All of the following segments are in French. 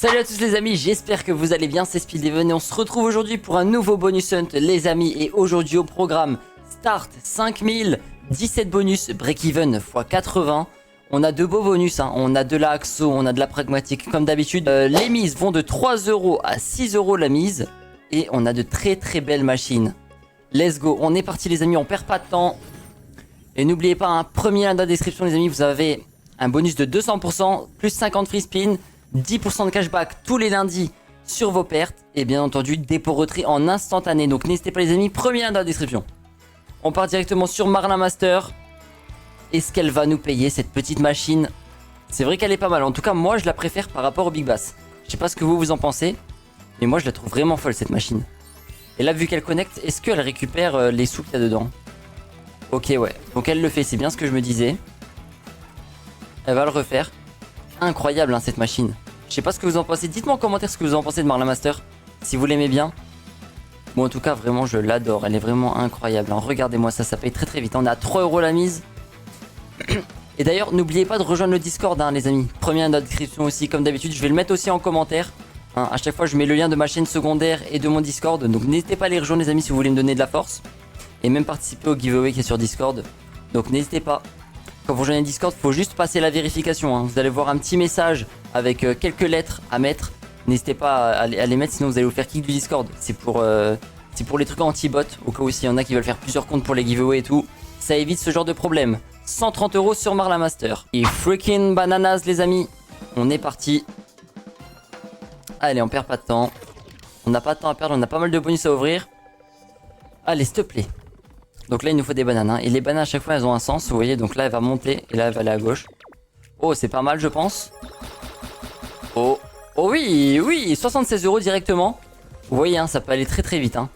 Salut à tous les amis, j'espère que vous allez bien, c'est Speedeven et on se retrouve aujourd'hui pour un nouveau bonus hunt les amis. Et aujourd'hui au programme, start 5000, 17 bonus, break-even x 80. On a de beaux bonus, hein. On a de la Axo, on a de la pragmatique comme d'habitude. Les mises vont de 3 € à 6 € la mise. Et on a de très belles machines. Let's go, on est parti les amis, on perd pas de temps. Et n'oubliez pas, un premier lien dans la description les amis, vous avez un bonus de 200%, plus 50 free spin. 10% de cashback tous les lundis sur vos pertes. Et bien entendu, dépôt retrait en instantané. Donc n'hésitez pas les amis, premier lien dans la description. On part directement sur Marlin Master. Est-ce qu'elle va nous payer cette petite machine? C'est vrai qu'elle est pas mal. En tout cas, moi je la préfère par rapport au Big Bass. Je sais pas ce que vous en pensez. Mais moi je la trouve vraiment folle cette machine. Et là, vu qu'elle connecte, est-ce qu'elle récupère les sous qu'il y a dedans? Ok, ouais. Donc elle le fait, c'est bien ce que je me disais. Elle va le refaire. Incroyable hein, cette machine. Je sais pas ce que vous en pensez. Dites-moi en commentaire ce que vous en pensez de Marlin Master. Si vous l'aimez bien. Bon en tout cas vraiment je l'adore. Elle est vraiment incroyable. Hein. Regardez-moi ça, ça paye très vite. On est à 3 € la mise. Et d'ailleurs n'oubliez pas de rejoindre le Discord hein, les amis. Premier lien dans la description aussi comme d'habitude. Je vais le mettre aussi en commentaire. Hein, à chaque fois je mets le lien de ma chaîne secondaire et de mon Discord. Donc n'hésitez pas à les rejoindre les amis si vous voulez me donner de la force. Et même participer au giveaway qui est sur Discord. Donc n'hésitez pas. Quand vous rejoignez Discord, il faut juste passer la vérification. Hein. Vous allez voir un petit message avec quelques lettres à mettre. N'hésitez pas à les mettre, sinon vous allez vous faire kick du Discord. C'est pour les trucs anti-bot, au cas où s'il y en a qui veulent faire plusieurs comptes pour les giveaways et tout. Ça évite ce genre de problème. 130 € sur Marlin Master. Et freaking bananas les amis. On est parti. Allez, on perd pas de temps. On n'a pas de temps à perdre, on a pas mal de bonus à ouvrir. Allez, s'il te plaît. Donc là il nous faut des bananes hein. Et les bananes à chaque fois elles ont un sens, vous voyez. Donc là elle va monter et là elle va aller à gauche. Oh c'est pas mal je pense. Oh oui 76 € directement. Vous voyez hein, ça peut aller très vite hein.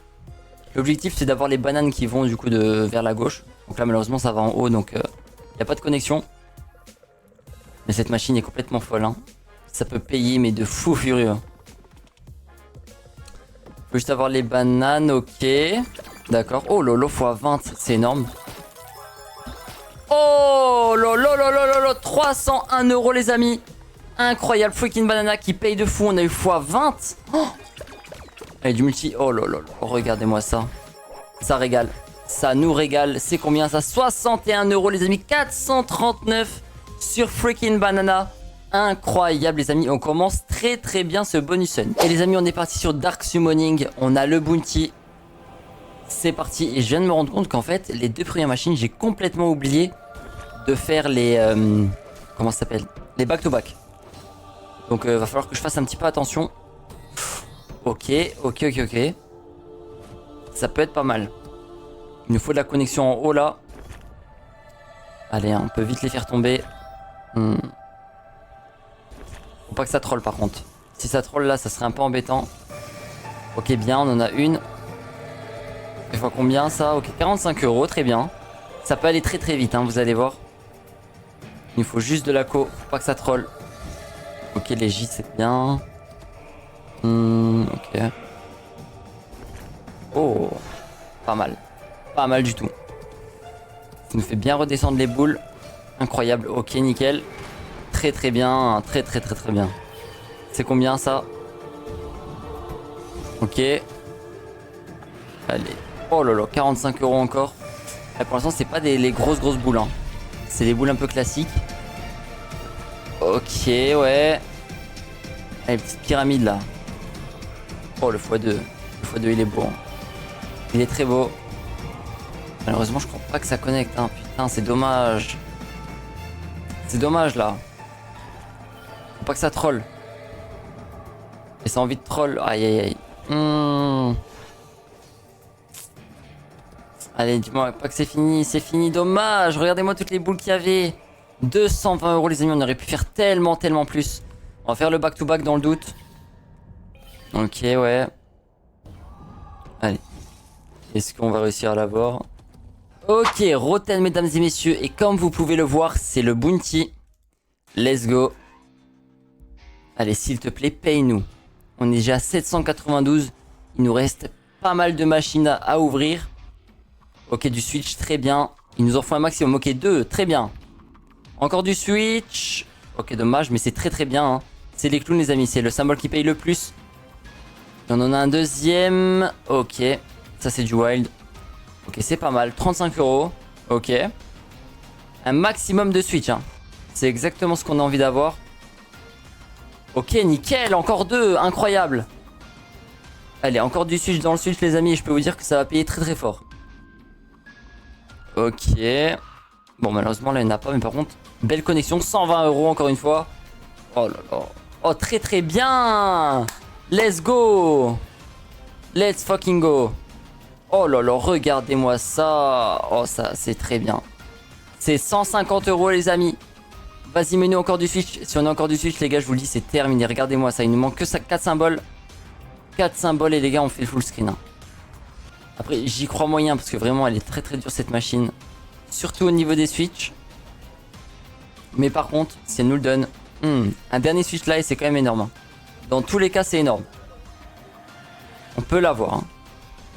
L'objectif c'est d'avoir les bananes qui vont du coup vers la gauche. Donc là malheureusement ça va en haut donc y a pas de connexion. Mais cette machine est complètement folle hein. Ça peut payer mais de fou furieux. Faut juste avoir les bananes, ok. D'accord. Oh lolo x20, c'est énorme. Oh lolo 301 € les amis. Incroyable, freaking banana qui paye de fou. On a eu x20. Oh allez, du multi. Oh lolo, regardez-moi ça. Ça régale. Ça nous régale. C'est combien ça? 61 € les amis. 439 sur freaking banana. Incroyable les amis. On commence très bien ce bonus hunt. Et les amis, on est parti sur Dark Summoning. On a le bounty. C'est parti et je viens de me rendre compte qu'en fait les deux premières machines j'ai complètement oublié de faire les comment ça s'appelle, les back to back. Donc va falloir que je fasse un petit peu attention. Ok. Ça peut être pas mal. Il nous faut de la connexion en haut là. Allez hein, on peut vite les faire tomber. Faut pas que ça troll par contre. Si ça troll là ça serait un peu embêtant. Ok bien, on en a une. Il faut combien ça? Ok, 45 €, très bien. Ça peut aller très vite, hein, vous allez voir. Il nous faut juste de la co, faut pas que ça troll. Ok, les J c'est bien. Ok. Oh, pas mal. Pas mal du tout. Ça nous fait bien redescendre les boules. Incroyable, ok, nickel. Très bien, très bien. C'est combien ça? Ok. Allez. Oh lolo, 45 € encore. Et pour l'instant, c'est pas les grosses boules. Hein. C'est des boules un peu classiques. Ok, ouais. Allez, petite pyramide là. Oh, le x2. Le x2, il est beau. Hein. Il est très beau. Malheureusement, je crois pas que ça connecte. Hein. Putain, c'est dommage. C'est dommage là. Faut pas que ça troll. Et ça a envie de troll. Aïe. Allez, dis-moi pas que c'est fini, dommage. Regardez-moi toutes les boules qu'il y avait. 220 € les amis, on aurait pu faire tellement plus. On va faire le back to back dans le doute. Ok, ouais. Allez. Est-ce qu'on va réussir à l'avoir? Ok, Rotten mesdames et messieurs. Et comme vous pouvez le voir, c'est le bounty. Let's go. Allez, s'il te plaît, paye-nous. On est déjà à 792. Il nous reste pas mal de machines à ouvrir. Ok, du switch, très bien. Il nous en faut un maximum. Ok, 2, très bien. Encore du switch. Ok, dommage, mais c'est très bien. Hein. C'est les clowns les amis, c'est le symbole qui paye le plus. Et on en a un deuxième. Ok, ça c'est du wild. Ok, c'est pas mal, 35 €. Ok. Un maximum de switch, hein. C'est exactement ce qu'on a envie d'avoir. Ok, nickel, encore deux, incroyable. Allez, encore du switch dans le switch les amis, et je peux vous dire que ça va payer très très fort. Ok. Bon, malheureusement là il n'y en a pas, mais par contre, belle connexion, 120 € encore une fois. Oh là là. Oh, très très bien. Let's go. Let's fucking go. Oh là là, regardez-moi ça. Oh, ça, c'est très bien. C'est 150 € les amis. Vas-y, mets-nous encore du switch. Si on a encore du switch, les gars, je vous le dis, c'est terminé. Regardez-moi ça, il nous manque que ça, 4 symboles. 4 symboles et les gars, on fait le full screen. Hein. Après, j'y crois moyen parce que vraiment, elle est très très dure cette machine. Surtout au niveau des switches. Mais par contre, si elle nous le donne, un dernier switch là et c'est quand même énorme. Hein. Dans tous les cas, c'est énorme. On peut l'avoir. Hein.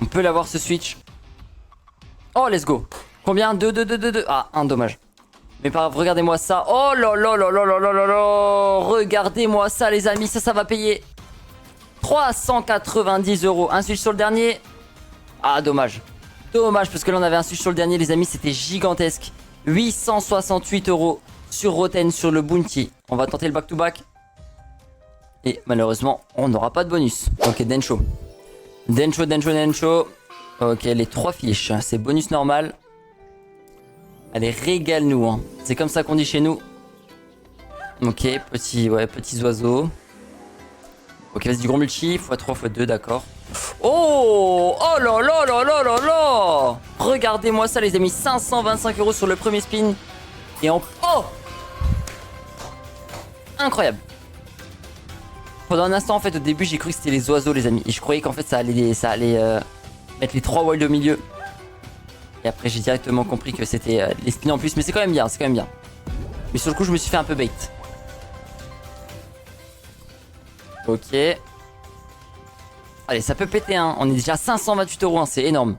On peut l'avoir ce switch. Oh, let's go. Combien? 2, 2, 2, 2, 2. Ah, un dommage. Mais pas grave, regardez-moi ça. Oh là là là là là là là là. Regardez-moi ça, les amis. Ça va payer 390 €. Un switch sur le dernier. Ah, dommage. Dommage, parce que là, on avait un switch sur le dernier, les amis. C'était gigantesque. 868 € sur Rotten, sur le Bounty. On va tenter le back-to-back. Et malheureusement, on n'aura pas de bonus. Ok, Dencho. Dencho, Dencho, Dencho. Ok, les 3 fiches. C'est bonus normal. Allez, régale-nous. Hein. C'est comme ça qu'on dit chez nous. Ok, petits oiseaux. Ok, vas-y, du gros multi. x3, x2, d'accord. Oh! Oh là là là là là là! Regardez-moi ça, les amis. 525 € sur le premier spin. Et en... Oh! Incroyable. Pendant un instant, en fait, au début, j'ai cru que c'était les oiseaux, les amis. Et je croyais qu'en fait, ça allait mettre les 3 wild au milieu. Et après, j'ai directement compris que c'était les spins en plus. Mais c'est quand même bien, c'est quand même bien. Mais sur le coup, je me suis fait un peu bait. Ok. Allez, ça peut péter, hein. On est déjà à 528 €, hein. C'est énorme.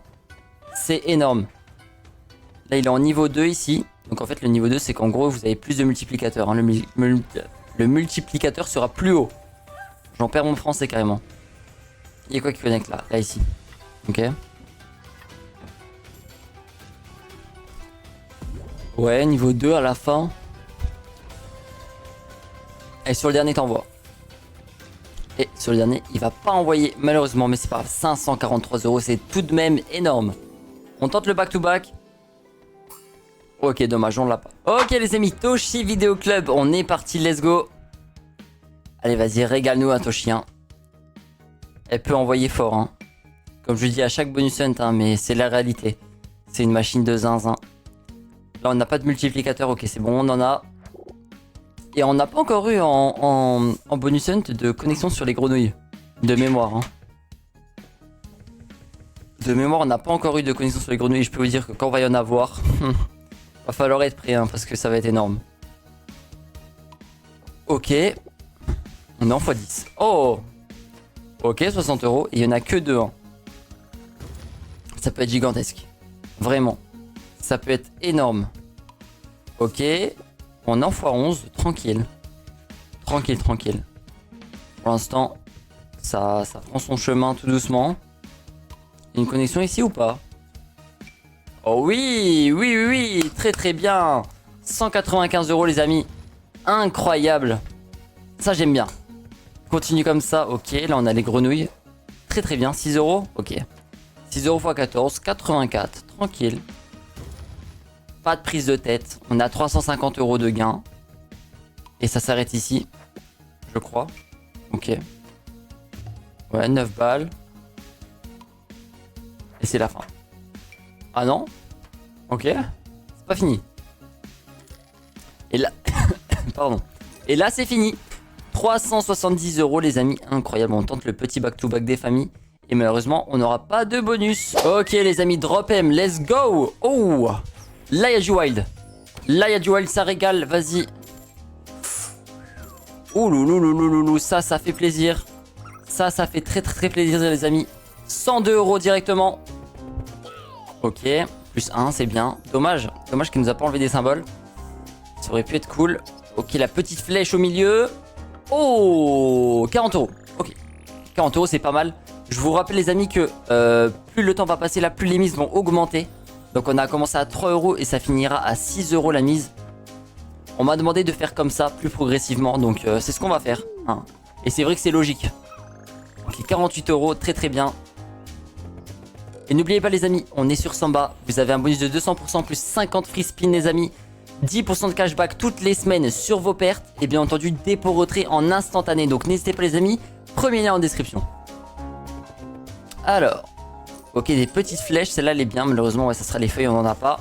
C'est énorme. Là, il est en niveau 2 ici. Donc, en fait, le niveau 2, c'est qu'en gros, vous avez plus de multiplicateurs. Hein. Le multiplicateur sera plus haut. J'en perds mon français carrément. Il y a quoi qui connecte là? Là, ici. Ok. Ouais, niveau 2 à la fin. Et sur le dernier, t'envoies. Et sur le dernier, il va pas envoyer, malheureusement, mais c'est pas grave. 543 €, c'est tout de même énorme. On tente le back-to-back. Ok, dommage, on l'a pas. Ok, les amis, Toshi Video Club, on est parti, let's go. Allez, vas-y, régale-nous un Toshi. Hein. Elle peut envoyer fort. Hein. Comme je dis à chaque bonus hunt, hein, mais c'est la réalité. C'est une machine de zinzin. Là, on n'a pas de multiplicateur. Ok, c'est bon, on en a. Et on n'a pas encore eu en bonus hunt de connexion sur les grenouilles. De mémoire. Hein. De mémoire, on n'a pas encore eu de connexion sur les grenouilles. Je peux vous dire que quand on va y en avoir, va falloir être prêt hein, parce que ça va être énorme. Ok. On est en x10. Oh! Ok, 60 €. Et il n'y en a que 2. Hein. Ça peut être gigantesque. Vraiment. Ça peut être énorme. Ok. On est en x11. Tranquille. Tranquille, tranquille. Pour l'instant, ça prend son chemin tout doucement. Une connexion ici ou pas? Oh oui, oui, oui, oui. Très, très bien. 195 € les amis. Incroyable. Ça, j'aime bien. Continue comme ça. Ok, là, on a les grenouilles. Très, très bien. 6 €. Ok. 6 € x 14. 84. Tranquille. Pas de prise de tête. On a 350 € de gain. Et ça s'arrête ici. Je crois. Ok. Ouais, 9 balles. Et c'est la fin. Ah non? Ok. C'est pas fini. Et là... Pardon. Et là, c'est fini. 370 € les amis. Incroyable. On tente le petit back-to-back des familles. Et malheureusement, on n'aura pas de bonus. Ok les amis, drop M. Let's go. Oh. Là, il y a du wild. Là, il y a du wild. Ça régale. Vas-y. Ouh loulou. Ça fait plaisir. Ça fait très très plaisir les amis. 102 € directement. Ok. Plus 1, c'est bien. Dommage. Dommage qu'il nous a pas enlevé des symboles. Ça aurait pu être cool. Ok, la petite flèche au milieu. Oh, 40 euros. Ok. 40 euros, c'est pas mal. Je vous rappelle, les amis, que plus le temps va passer là, plus les mises vont augmenter. Donc, on a commencé à 3 euros et ça finira à 6 euros la mise. On m'a demandé de faire comme ça, plus progressivement. Donc, c'est ce qu'on va faire. Hein. Et c'est vrai que c'est logique. Ok, 48 euros, très très bien. Et n'oubliez pas, les amis, on est sur Samba. Vous avez un bonus de 200% plus 50 free spin, les amis. 10% de cashback toutes les semaines sur vos pertes. Et bien entendu, dépôt retrait en instantané. Donc n'hésitez pas, les amis. Premier lien en description. Alors. Ok, des petites flèches. Celle-là, elle est bien. Malheureusement, ouais, ça sera les feuilles, on n'en a pas.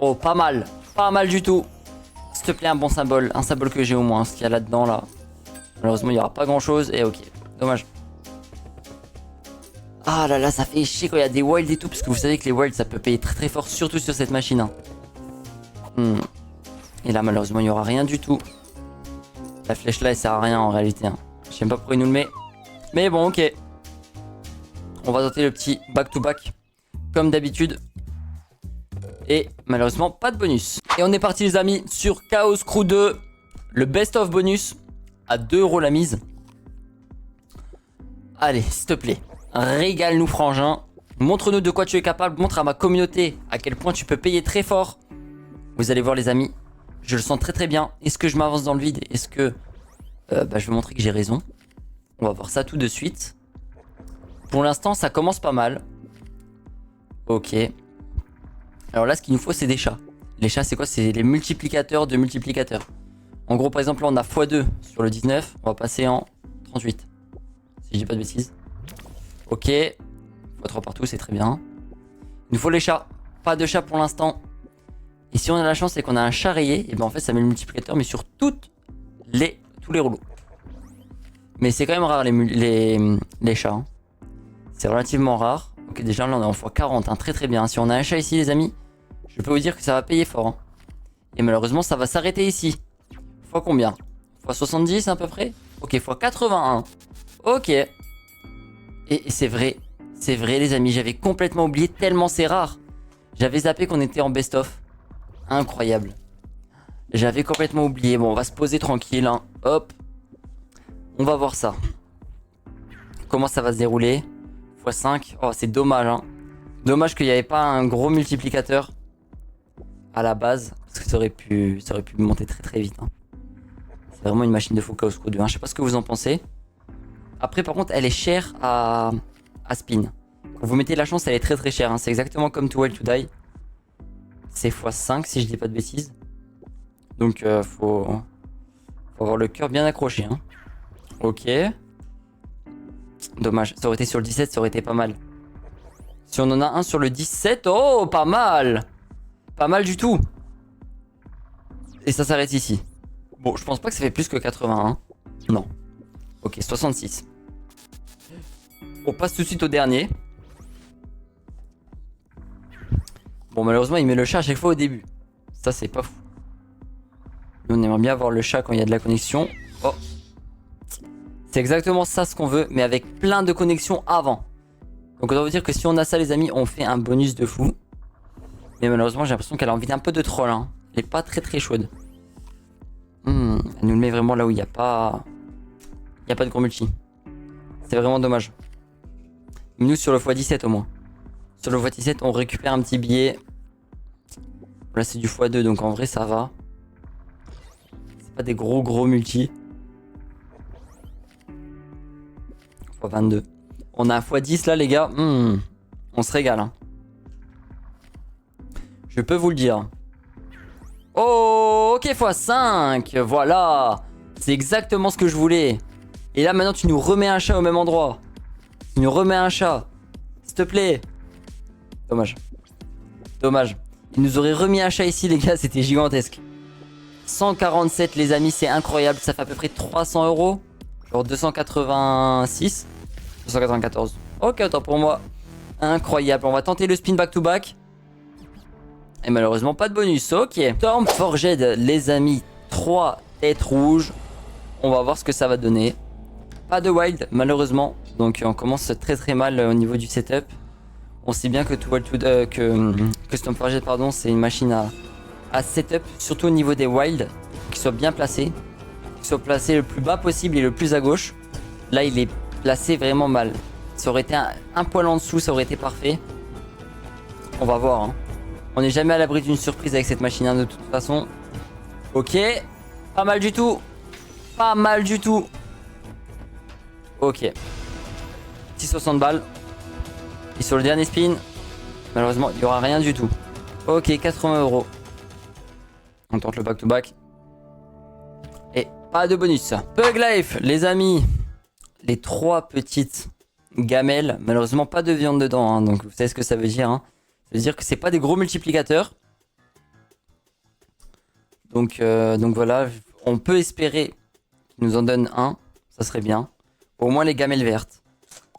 Oh, pas mal. Pas mal du tout. S'il te plaît, un bon symbole. Un symbole que j'ai au moins. Ce qu'il y a là-dedans, là. Malheureusement, il n'y aura pas grand-chose. Et ok. Dommage. Ah là là, ça fait chier quand il y a des wilds et tout. Parce que vous savez que les wilds, ça peut payer très très fort. Surtout sur cette machine. Hein. Et là, malheureusement, il n'y aura rien du tout. La flèche là, elle sert à rien en réalité. Hein. Je sais même pas pourquoi il nous le met. Mais bon, ok. On va tenter le petit back-to-back. Comme d'habitude. Et malheureusement, pas de bonus. Et on est parti, les amis, sur Chaos Crew 2. Le best-of bonus. À 2 euros la mise. Allez, s'il te plaît. Régale-nous, frangin. Montre-nous de quoi tu es capable. Montre à ma communauté à quel point tu peux payer très fort. Vous allez voir, les amis. Je le sens très très bien. Est-ce que je m'avance dans le vide? Est-ce que... je vais montrer que j'ai raison. On va voir ça tout de suite. Pour l'instant, ça commence pas mal. Ok. Alors là, ce qu'il nous faut, c'est des chats. Les chats, c'est quoi? C'est les multiplicateurs de multiplicateurs. En gros, par exemple, là, on a x2 sur le 19. On va passer en 38. Si je dis pas de bêtises. Ok. x3 partout, c'est très bien. Il nous faut les chats. Pas de chats pour l'instant. Et si on a la chance et qu'on a un chat rayé, et ben en fait, ça met le multiplicateur, mais sur tous les rouleaux. Mais c'est quand même rare les chats. Hein. C'est relativement rare. Ok, déjà là, on est en x40. Hein, très très bien. Si on a un chat ici, les amis, je peux vous dire que ça va payer fort. Hein. Et malheureusement, ça va s'arrêter ici. Fois combien? Fois 70 à peu près? Ok, fois 81. Ok. Et c'est vrai. C'est vrai, les amis. J'avais complètement oublié tellement c'est rare. J'avais zappé qu'on était en best-of. Incroyable. J'avais complètement oublié. Bon, on va se poser tranquille. Hein. Hop. On va voir ça. Comment ça va se dérouler? x5. Oh, c'est dommage. Hein. Dommage qu'il n'y avait pas un gros multiplicateur à la base. Parce que ça aurait pu monter très très vite. Hein. C'est vraiment une machine de fou Chaos Crew 2. Hein. Je sais pas ce que vous en pensez. Après, par contre, elle est chère à spin. Quand vous mettez la chance, elle est très très chère. Hein. C'est exactement comme Too Wild to Die. C'est x5 si je dis pas de bêtises. Donc faut avoir le cœur bien accroché. Hein. Ok. Dommage. Ça aurait été sur le 17, ça aurait été pas mal. Si on en a un sur le 17, oh, pas mal. Pas mal du tout. Et ça s'arrête ici. Bon, je pense pas que ça fait plus que 81. Non. Ok, 66. On passe tout de suite au dernier. Bon, malheureusement, il met le chat à chaque fois au début. Ça, c'est pas fou. Nous, on aimerait bien avoir le chat quand il y a de la connexion. Oh. C'est exactement ça ce qu'on veut, mais avec plein de connexions avant. Donc, on doit vous dire que si on a ça, les amis, on fait un bonus de fou. Mais malheureusement, j'ai l'impression qu'elle a envie d'un peu de troll. Hein. Elle est pas très très chaude. Elle nous le met vraiment là où il n'y a pas... Il n'y a pas de gros multi. C'est vraiment dommage. Nous, sur le x17 au moins. Sur le x17, on récupère un petit billet. Là, c'est du x2, donc en vrai, ça va. C'est pas des gros multi. x22. On a un x10 là, les gars. On se régale. Hein. Je peux vous le dire. Oh, ok, x5. Voilà. C'est exactement ce que je voulais. Et là, maintenant, tu nous remets un chat au même endroit. Tu nous remets un chat. S'il te plaît. Dommage. Dommage. Il nous aurait remis un chat ici, les gars. C'était gigantesque. 147, les amis. C'est incroyable. Ça fait à peu près 300 euros. Genre 286. 294. Ok, attends pour moi. Incroyable. On va tenter le spin back-to-back. Et malheureusement, pas de bonus. Ok. Storm Forged, les amis. 3 têtes rouges. On va voir ce que ça va donner. Pas de wild, malheureusement. Donc, on commence très très mal au niveau du setup. On sait bien que Storm Forged, pardon, c'est une machine à setup. Surtout au niveau des wilds. Qu'ils soient bien placés. qu'il soit placé le plus bas possible et le plus à gauche. Là, il est placé vraiment mal. Ça aurait été un poil en dessous, ça aurait été parfait. On va voir. Hein. On n'est jamais à l'abri d'une surprise avec cette machine hein, de toute façon. Ok. Pas mal du tout. Pas mal du tout. Ok. 6,60 balles. Et sur le dernier spin, malheureusement, il n'y aura rien du tout. Ok, 80 €. On tente le back-to-back. Et pas de bonus. Pug Life, les amis. Les 3 petites gamelles. Malheureusement, pas de viande dedans. Hein, donc, vous savez ce que ça veut dire. Hein. Ça veut dire que c'est pas des gros multiplicateurs. Donc voilà. On peut espérer qu'il nous en donne un. Ça serait bien. Au moins les gamelles vertes.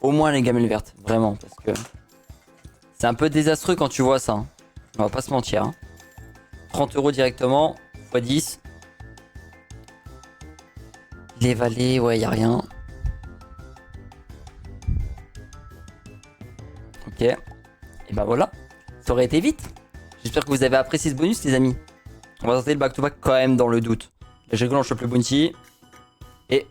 Au moins les gamelles vertes. Vraiment. Parce que c'est un peu désastreux quand tu vois ça. Hein. On va pas se mentir. Hein. 30 € directement. X 10. Les valets, ouais, y a rien. Ok. Et bah voilà. Ça aurait été vite. J'espère que vous avez apprécié ce bonus, les amis. On va tenter le back-to-back quand même dans le doute. Là, j'ai relâché le bounty. Et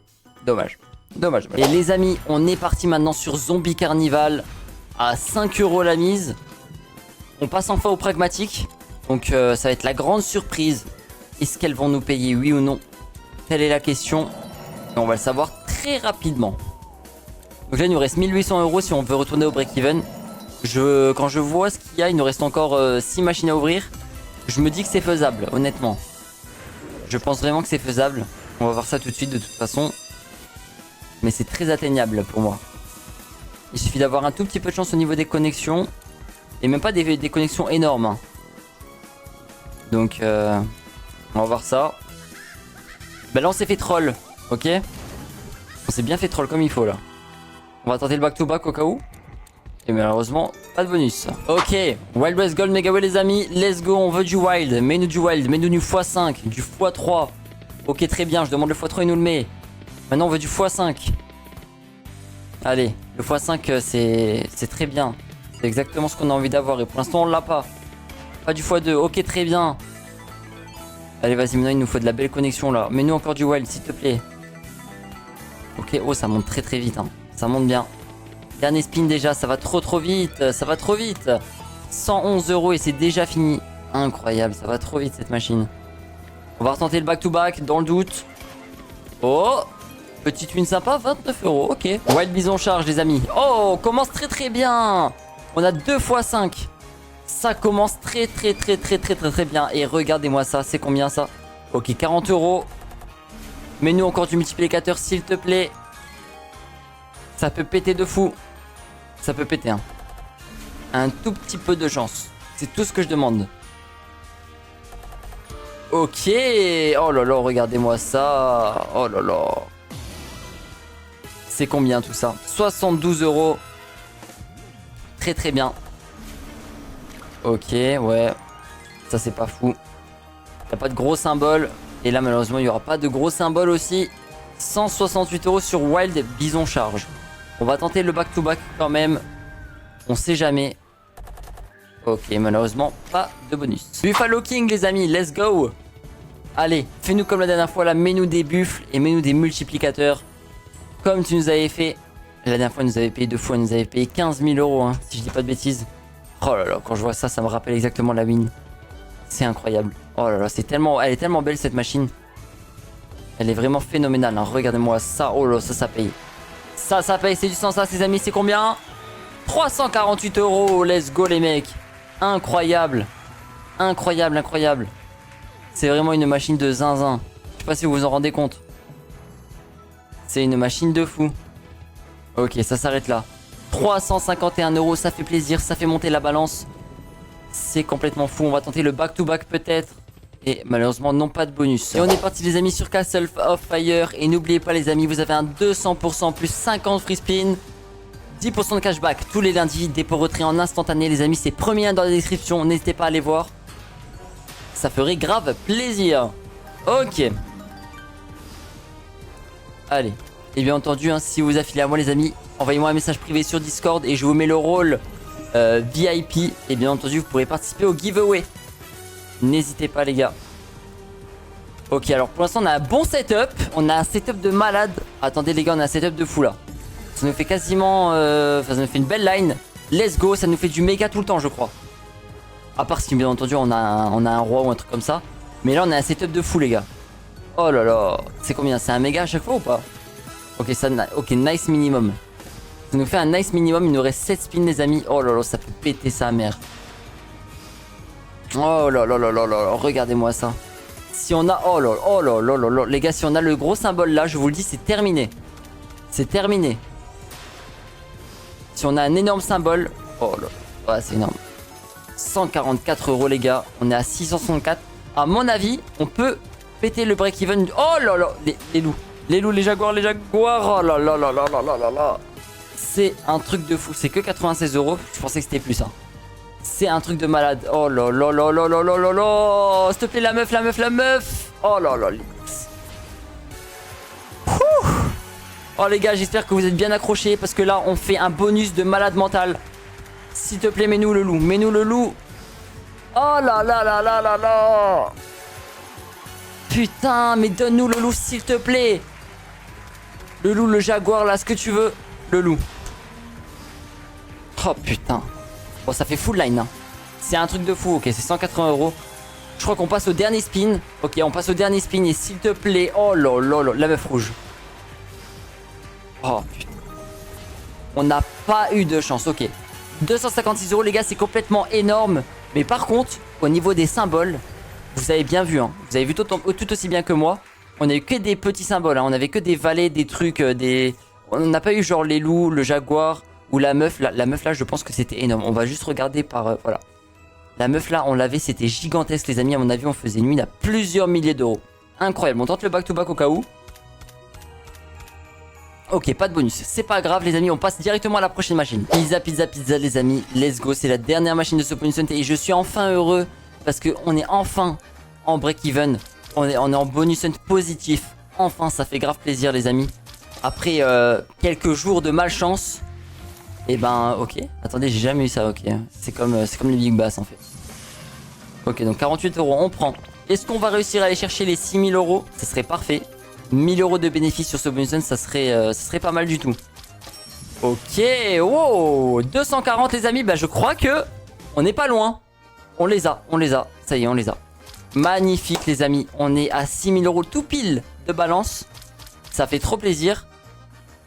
dommage. Dommage. Et les amis, on est parti maintenant sur Zombie Carnival. À 5 € la mise. On passe enfin au pragmatique. Donc ça va être la grande surprise. Est-ce qu'elles vont nous payer, oui ou non? Telle est la question. Et on va le savoir très rapidement. Donc là, il nous reste 1800 € si on veut retourner au break-even. Quand je vois ce qu'il y a, il nous reste encore 6 machines à ouvrir. Je me dis que c'est faisable, honnêtement. Je pense vraiment que c'est faisable. On va voir ça tout de suite de toute façon. Mais c'est très atteignable pour moi. Il suffit d'avoir un tout petit peu de chance au niveau des connexions. Et même pas des connexions énormes. Hein. Donc, on va voir ça. Ben là, on s'est fait troll. Ok? On s'est bien fait troll comme il faut là. On va tenter le back-to-back au cas où. Et malheureusement, pas de bonus. Ok, Wild West Gold Mega Way les amis, let's go, on veut du wild, mets-nous du wild, mets-nous du x5, du x3. Ok, très bien, je demande le x3, il nous le met. Maintenant, on veut du x5. Allez, le x5, c'est très bien. C'est exactement ce qu'on a envie d'avoir et pour l'instant, on l'a pas. Pas du x2, ok, très bien. Allez, vas-y, maintenant, il nous faut de la belle connexion là. Mets-nous encore du wild, s'il te plaît. Ok, oh, ça monte très très vite, hein. Ça monte bien. Dernier spin déjà, ça va trop vite, ça va trop vite. 111 € et c'est déjà fini. Incroyable, ça va trop vite cette machine. On va retenter le back-to-back dans le doute. Oh, petite win sympa, 29 €, ok. Wild Bison charge les amis. Oh, on commence très bien. On a 2 x 5. Ça commence très bien. Et regardez-moi ça, c'est combien ça? Ok, 40 €. Mets-nous encore du multiplicateur s'il te plaît. Ça peut péter de fou. Ça peut péter, hein. Un tout petit peu de chance. C'est tout ce que je demande. Ok. Oh là là, regardez-moi ça. Oh là là. C'est combien tout ça? 72 €. Très bien. Ok, ouais. Ça, c'est pas fou. Il n'y a pas de gros symbole. Et là, malheureusement, il n'y aura pas de gros symbole aussi. 168 € sur Wild Bison Charge. On va tenter le back-to-back quand même. On sait jamais. Ok, malheureusement, pas de bonus. Buffalo King, les amis, let's go. Allez, fais-nous comme la dernière fois, là, mets-nous des buffles et mets-nous des multiplicateurs. Comme tu nous avais fait. La dernière fois, elle nous avait payé 2 fois, elle nous avait payé 15 000 €, hein, si je dis pas de bêtises. Oh là là, quand je vois ça, ça me rappelle exactement la win. C'est incroyable. Oh là là, elle est tellement belle cette machine. Elle est vraiment phénoménale, hein. Regardez-moi ça. Oh là, ça paye. Ça paye, c'est du sens, ça, les amis. C'est combien? 348 €. Let's go, les mecs. Incroyable. Incroyable. C'est vraiment une machine de zinzin. Je sais pas si vous vous en rendez compte. C'est une machine de fou. Ok, ça s'arrête là. 351 €, ça fait plaisir, ça fait monter la balance. C'est complètement fou. On va tenter le back-to-back peut-être. Et malheureusement, non, pas de bonus. Et on est parti, les amis, sur Castle of Fire. Et n'oubliez pas, les amis, vous avez un 200% plus 50 free spin. 10% de cashback tous les lundis. Dépôt retrait en instantané, les amis. C'est premier lien dans la description. N'hésitez pas à aller voir. Ça ferait grave plaisir. Ok. Allez. Et bien entendu, hein, si vous affilez à moi, les amis, envoyez-moi un message privé sur Discord et je vous mets le rôle VIP. Et bien entendu, vous pourrez participer au giveaway. N'hésitez pas, les gars. Ok, alors pour l'instant on a un bon setup. On a un setup de malade. Attendez les gars, on a un setup de fou là. Ça nous fait quasiment... ça nous fait une belle line. Let's go, ça nous fait du méga tout le temps je crois. À part si bien entendu on a un roi ou un truc comme ça. Mais là on a un setup de fou les gars. Oh là là. C'est combien? C'est un méga à chaque fois ou pas? Ok, ça, ok, nice minimum. Ça nous fait un nice minimum. Il nous reste 7 spins les amis. Oh là là, ça peut péter sa mère. Oh là là là là là. Regardez-moi ça. Si on a... Oh là oh là là là là. Les gars, si on a le gros symbole là, je vous le dis, c'est terminé. C'est terminé. Si on a un énorme symbole... Oh là. Ouais, c'est énorme. 144 € les gars. On est à 664. À mon avis, on peut péter le break-even. Oh là là. Les loups. Les loups, les jaguars, les jaguars. Oh là là là là là là là là. C'est un truc de fou. C'est que 96 €. Je pensais que c'était plus ça. C'est un truc de malade. Oh là là là là là là là là. S'il te plaît, la meuf, la meuf, la meuf. Oh là là. Oh les gars, j'espère que vous êtes bien accrochés. Parce que là, on fait un bonus de malade mental. S'il te plaît, mets-nous le loup. Mets-nous le loup. Oh là là là là là là. Putain, mais donne-nous le loup, s'il te plaît. Le loup, le jaguar, là, ce que tu veux. Le loup. Oh putain. Bon, ça fait full line. Hein. C'est un truc de fou. Ok, c'est 180 €. Je crois qu'on passe au dernier spin. Ok, on passe au dernier spin. Et s'il te plaît. Oh là là là. La meuf rouge. Oh putain. On n'a pas eu de chance. Ok. 256 €, les gars, c'est complètement énorme. Mais par contre, au niveau des symboles, vous avez bien vu. Hein. Vous avez vu tout aussi bien que moi. On a eu que des petits symboles. Hein. On avait que des valets, des trucs, des... On n'a pas eu genre les loups, le jaguar ou la meuf. La meuf là, je pense que c'était énorme. On va juste regarder par... voilà. La meuf là, on l'avait, c'était gigantesque les amis. À mon avis, on faisait une mine à plusieurs milliers d'euros. Incroyable. On tente le back-to-back au cas où. Ok, pas de bonus. C'est pas grave les amis, on passe directement à la prochaine machine. Pizza, pizza, pizza les amis. Let's go, c'est la dernière machine de ce bonus hunt. Et je suis enfin heureux parce qu'on est enfin en break-even. On est en bonus hunt positif. Enfin, ça fait grave plaisir les amis. Après quelques jours de malchance. Et ben ok. Attendez, j'ai jamais eu ça, ok. C'est comme les Big Bass en fait. Ok, donc 48 €, on prend. Est-ce qu'on va réussir à aller chercher les 6000 €? Ça serait parfait. 1000 € de bénéfices sur ce bonus hunt, ça serait pas mal du tout. Ok, wow, 240 les amis, bah je crois que on n'est pas loin. On les a, ça y est, on les a. Magnifique les amis, on est à 6000 € tout pile de balance. Ça fait trop plaisir.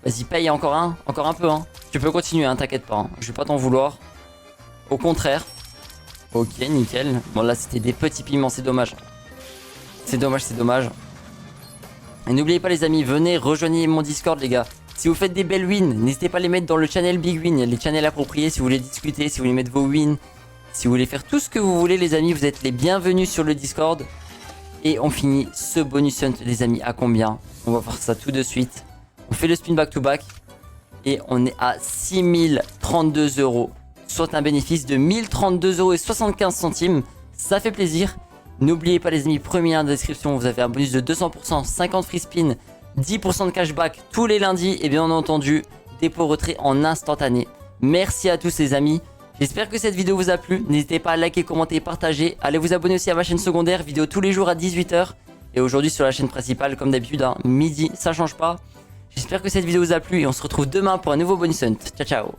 Vas-y, paye encore un peu. Hein. Tu peux continuer, hein, t'inquiète pas. Hein. Je vais pas t'en vouloir. Au contraire. Ok, nickel. Bon là c'était des petits piments, c'est dommage. C'est dommage, c'est dommage. Et n'oubliez pas les amis, venez, rejoignez mon Discord les gars. Si vous faites des belles wins, n'hésitez pas à les mettre dans le channel Big Win, les channels appropriés si vous voulez discuter, si vous voulez mettre vos wins. Si vous voulez faire tout ce que vous voulez les amis, vous êtes les bienvenus sur le Discord. Et on finit ce bonus hunt les amis à combien? On va voir ça tout de suite. On fait le spin back to back. Et on est à 6032 €. Soit un bénéfice de 1032,75 €. Ça fait plaisir. N'oubliez pas les amis, premier lien de description, vous avez un bonus de 200%, 50 free spin, 10% de cashback tous les lundis et bien entendu, dépôt retrait en instantané. Merci à tous les amis. J'espère que cette vidéo vous a plu. N'hésitez pas à liker, commenter, partager. Allez vous abonner aussi à ma chaîne secondaire, vidéo tous les jours à 18 h. Et aujourd'hui sur la chaîne principale, comme d'habitude, hein, midi, ça change pas. J'espère que cette vidéo vous a plu et on se retrouve demain pour un nouveau bonus hunt. Ciao ciao.